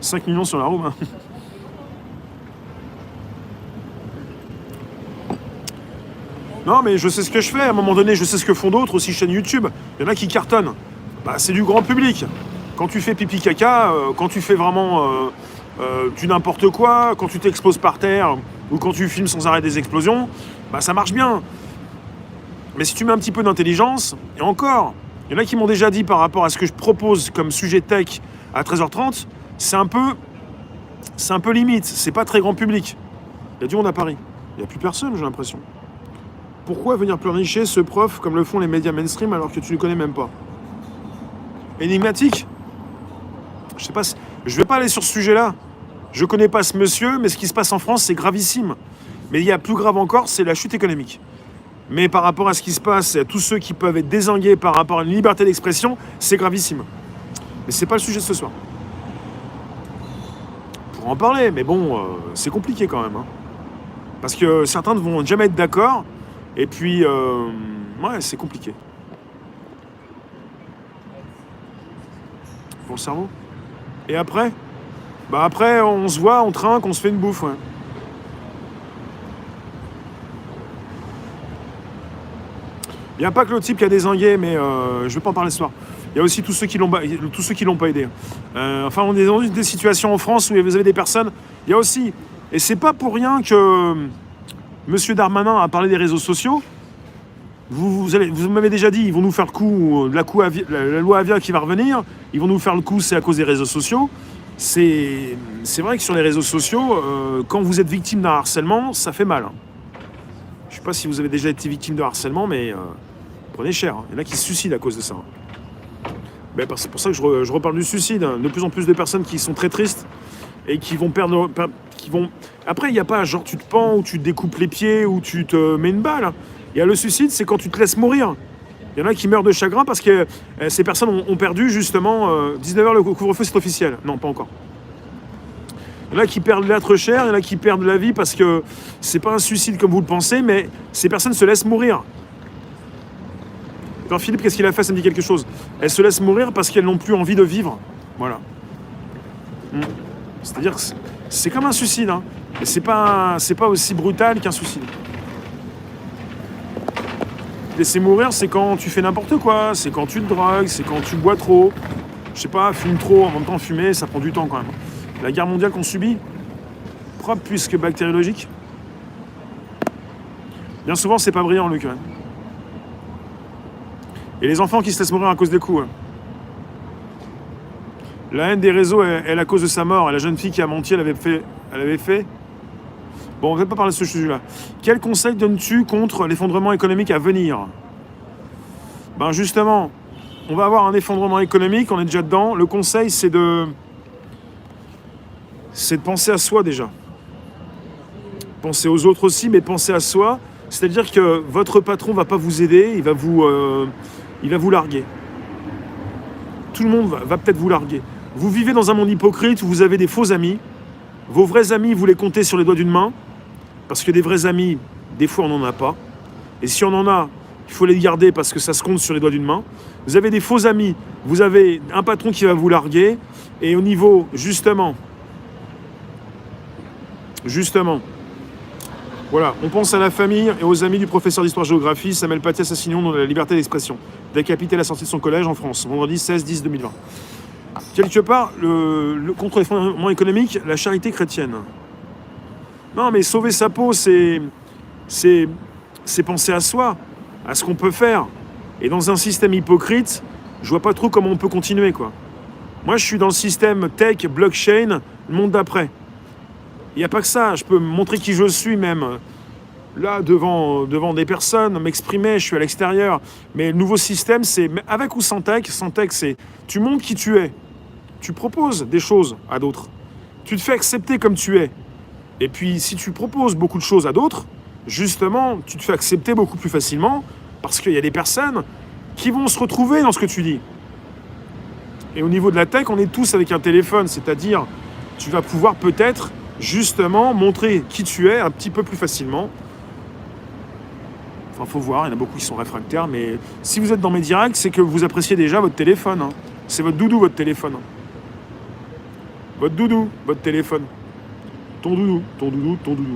5 millions sur la roue. Hein. Non, mais je sais ce que je fais. À un moment donné, je sais ce que font d'autres aussi chaînes YouTube. Il y en a qui cartonnent. Bah, c'est du grand public. Quand tu fais pipi caca, quand tu fais vraiment du n'importe quoi, quand tu t'exposes par terre ou quand tu filmes sans arrêt des explosions, bah ça marche bien. Mais si tu mets un petit peu d'intelligence, et encore, il y en a qui m'ont déjà dit par rapport à ce que je propose comme sujet tech à 13h30, c'est un peu limite, c'est pas très grand public. Il y a du monde à Paris. Il n'y a plus personne, j'ai l'impression. Pourquoi venir pleurnicher ce prof comme le font les médias mainstream alors que tu ne le connais même pas? Énigmatique? Je sais pas, je vais pas aller sur ce sujet-là. Je connais pas ce monsieur, mais ce qui se passe en France, c'est gravissime. Mais il y a plus grave encore, c'est la chute économique. Mais par rapport à ce qui se passe, et à tous ceux qui peuvent être dézingués par rapport à une liberté d'expression, c'est gravissime. Mais c'est pas le sujet de ce soir. Pour en parler, mais bon, c'est compliqué quand même. Hein. Parce que certains ne vont jamais être d'accord, et puis, ouais, c'est compliqué. Pour le cerveau. Et après? Bah après, on se voit, on trinque, on se fait une bouffe, ouais. Il n'y a pas que le type qui a dézingué, mais je vais pas en parler ce soir. Il y a aussi tous ceux qui l'ont pas aidé. Enfin, on est dans des situations en France où vous avez des personnes. Il y a aussi, et c'est pas pour rien que Monsieur Darmanin a parlé des réseaux sociaux. Vous m'avez déjà dit, ils vont nous faire le coup, la loi Avia qui va revenir. Ils vont nous faire le coup, c'est à cause des réseaux sociaux. C'est vrai que sur les réseaux sociaux, quand vous êtes victime d'un harcèlement, ça fait mal. Je ne sais pas si vous avez déjà été victime de harcèlement, mais prenez cher. Il y en a qui se suicident à cause de ça. Ben, c'est pour ça que je reparle du suicide. De plus en plus de personnes qui sont très tristes et qui vont perdre... Après, il n'y a pas genre tu te pends ou tu te découpes les pieds ou tu te mets une balle. Il y a le suicide, c'est quand tu te laisses mourir. Il y en a qui meurent de chagrin parce que ces personnes ont perdu justement 19h le couvre-feu, c'est officiel. Non, pas encore. Il y en a qui perdent l'être cher, il y en a qui perdent la vie parce que c'est pas un suicide comme vous le pensez, mais ces personnes se laissent mourir. Alors Philippe, qu'est-ce qu'il a fait? Ça me dit quelque chose. Elles se laissent mourir parce qu'elles n'ont plus envie de vivre. Voilà. C'est-à-dire que c'est comme un suicide, hein. Mais c'est pas aussi brutal qu'un suicide. Laisser mourir, c'est quand tu fais n'importe quoi, c'est quand tu te drogues, c'est quand tu bois trop. Je sais pas, fume trop, en même temps fumer, ça prend du temps quand même. La guerre mondiale qu'on subit, propre puisque bactériologique, bien souvent c'est pas brillant Luc. Hein. Et les enfants qui se laissent mourir à cause des coups. Hein. La haine des réseaux est la cause de sa mort. Et la jeune fille qui a menti, elle avait fait. Bon, on ne va pas parler de ce sujet-là. Quel conseil donnes-tu contre l'effondrement économique à venir? Ben justement, on va avoir un effondrement économique, on est déjà dedans. Le conseil, c'est de penser à soi déjà. Penser aux autres aussi, mais penser à soi. C'est-à-dire que votre patron ne va pas vous aider, il va vous larguer. Tout le monde va peut-être vous larguer. Vous vivez dans un monde hypocrite où vous avez des faux amis. Vos vrais amis, vous les comptez sur les doigts d'une main. Parce que des vrais amis, des fois, on n'en a pas. Et si on en a, il faut les garder parce que ça se compte sur les doigts d'une main. Vous avez des faux amis. Vous avez un patron qui va vous larguer. Et au niveau, justement, voilà, on pense à la famille et aux amis du professeur d'histoire-géographie, Samuel Paty assassiné au nom de la liberté d'expression, décapité à la sortie de son collège en France, vendredi 16-10-2020. Quelque part, contre l'effondrement économique, la charité chrétienne. Non, mais sauver sa peau, c'est penser à soi, à ce qu'on peut faire. Et dans un système hypocrite, je vois pas trop comment on peut continuer, quoi. Moi, je suis dans le système tech, blockchain, le monde d'après. Il n'y a pas que ça, je peux montrer qui je suis même. Là, devant des personnes, m'exprimer, je suis à l'extérieur. Mais le nouveau système, c'est avec ou sans tech, c'est tu montres qui tu es. Tu proposes des choses à d'autres. Tu te fais accepter comme tu es. Et puis, si tu proposes beaucoup de choses à d'autres, justement, tu te fais accepter beaucoup plus facilement parce qu'il y a des personnes qui vont se retrouver dans ce que tu dis. Et au niveau de la tech, on est tous avec un téléphone, c'est-à-dire, tu vas pouvoir peut-être justement montrer qui tu es un petit peu plus facilement. Enfin, faut voir, il y en a beaucoup qui sont réfractaires, mais si vous êtes dans mes directs, c'est que vous appréciez déjà votre téléphone. Hein. C'est votre doudou, votre téléphone. Votre doudou, votre téléphone. Ton doudou, ton doudou, ton doudou.